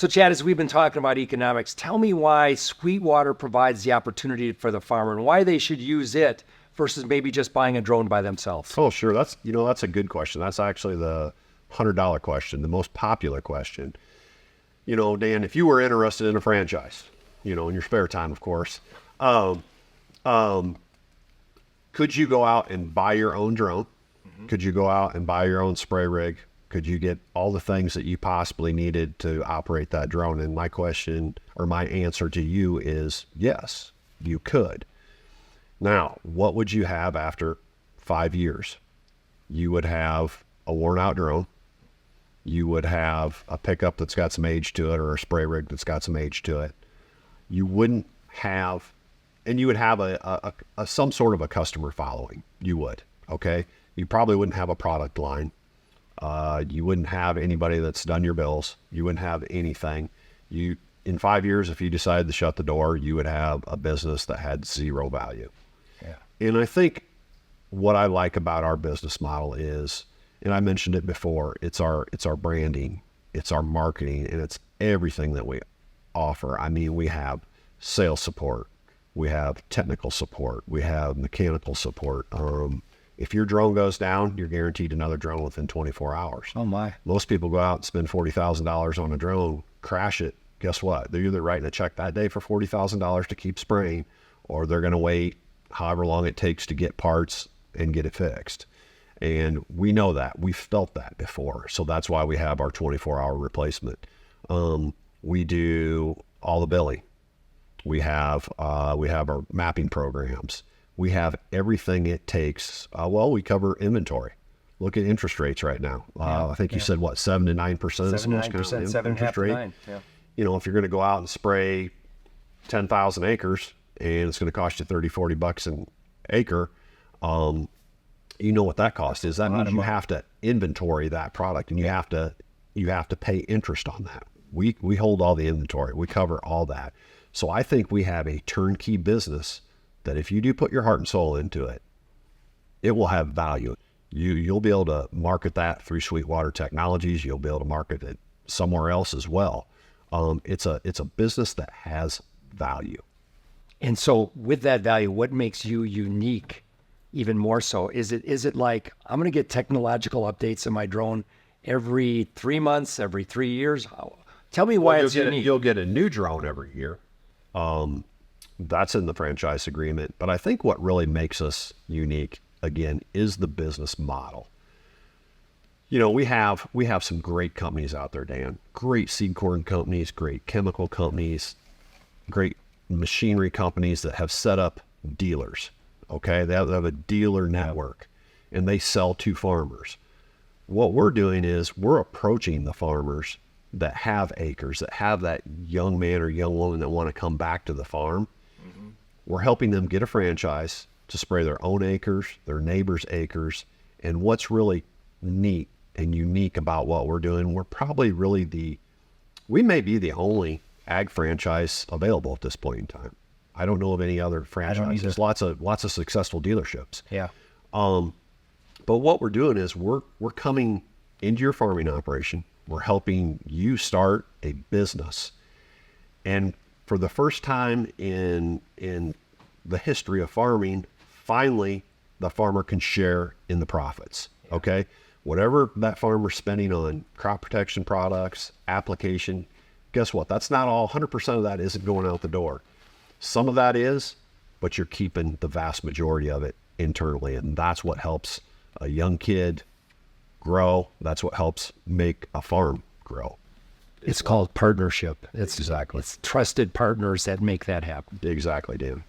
So Chad, as we've been talking about economics, tell me why SweetWater provides the opportunity for the farmer and why they should use it versus maybe just buying a drone by themselves. Oh, sure. That's a good question. That's actually the $100 question, the most popular question. Dan, if you were interested in a franchise, in your spare time, of course, could you go out and buy your own drone? Mm-hmm. Could you go out and buy your own spray rig? Could you get all the things that you possibly needed to operate that drone? And my question or my answer to you is yes, you could. Now, what would you have after 5 years? You would have a worn out drone. You would have a pickup that's got some age to it or a spray rig that's got some age to it. You wouldn't have, and you would have a some sort of a customer following. You would, okay? You probably wouldn't have a product line. You wouldn't have anybody that's done your bills. You wouldn't have anything. In 5 years, if you decided to shut the door, you would have a business that had zero value. Yeah. And I think what I like about our business model is, and I mentioned it before, it's our branding, it's our marketing, and it's everything that we offer. I mean, we have sales support, we have technical support, we have mechanical support. If your drone goes down, you're guaranteed another drone within 24 hours. Oh my. Most people go out and spend $40,000 on a drone, crash it. Guess what? They're either writing a check that day for $40,000 to keep spraying, or they're going to wait however long it takes to get parts and get it fixed. And we know that. We've felt that before. So that's why we have our 24-hour replacement. We do all the billing. We have our mapping programs. We have everything it takes. We cover inventory. Look at interest rates right now. I think you said what, 7 to 9%? 7 to 9%, 7.5 to 9. Yeah. If you're going to go out and spray 10,000 acres and it's going to cost you $30-40 an acre, you know what that cost is. That means you have to inventory that product, and you have to pay interest on that. We hold all the inventory. We cover all that. So I think we have a turnkey business that if you do put your heart and soul into it, it will have value. You'll be able to market that through SweetWater Technologies. You'll be able to market it somewhere else as well. It's a business that has value. And so with that value, what makes you unique even more so? Is it like, I'm going to get technological updates in my drone every 3 months, every 3 years? Tell me why it's unique. You'll get a new drone every year. That's in the franchise agreement. But I think what really makes us unique, again, is the business model. We have some great companies out there, Dan. Great seed corn companies, great chemical companies, great machinery companies that have set up dealers. Okay, they have a dealer network, and they sell to farmers. What we're doing is we're approaching the farmers that have acres, that have that young man or young woman that want to come back to the farm. Mm-hmm. We're helping them get a franchise to spray their own acres, their neighbors' acres. And what's really neat and unique about what we're doing, we're probably we may be the only ag franchise available at this point in time. I don't know of any other franchise. There's lots of successful dealerships. Yeah. But what we're doing is we're coming into your farming operation. We're helping you start a business. And for the first time in the history of farming, finally the farmer can share in the profits. Yeah. Okay? Whatever that farmer's spending on crop protection products, application, guess what? That's not all. 100% of that isn't going out the door. Some of that is, but you're keeping the vast majority of it internally. And that's what helps a young kid grow. That's what helps make a farm grow. It's called partnership. Exactly. It's trusted partners that make that happen. Exactly, Dan.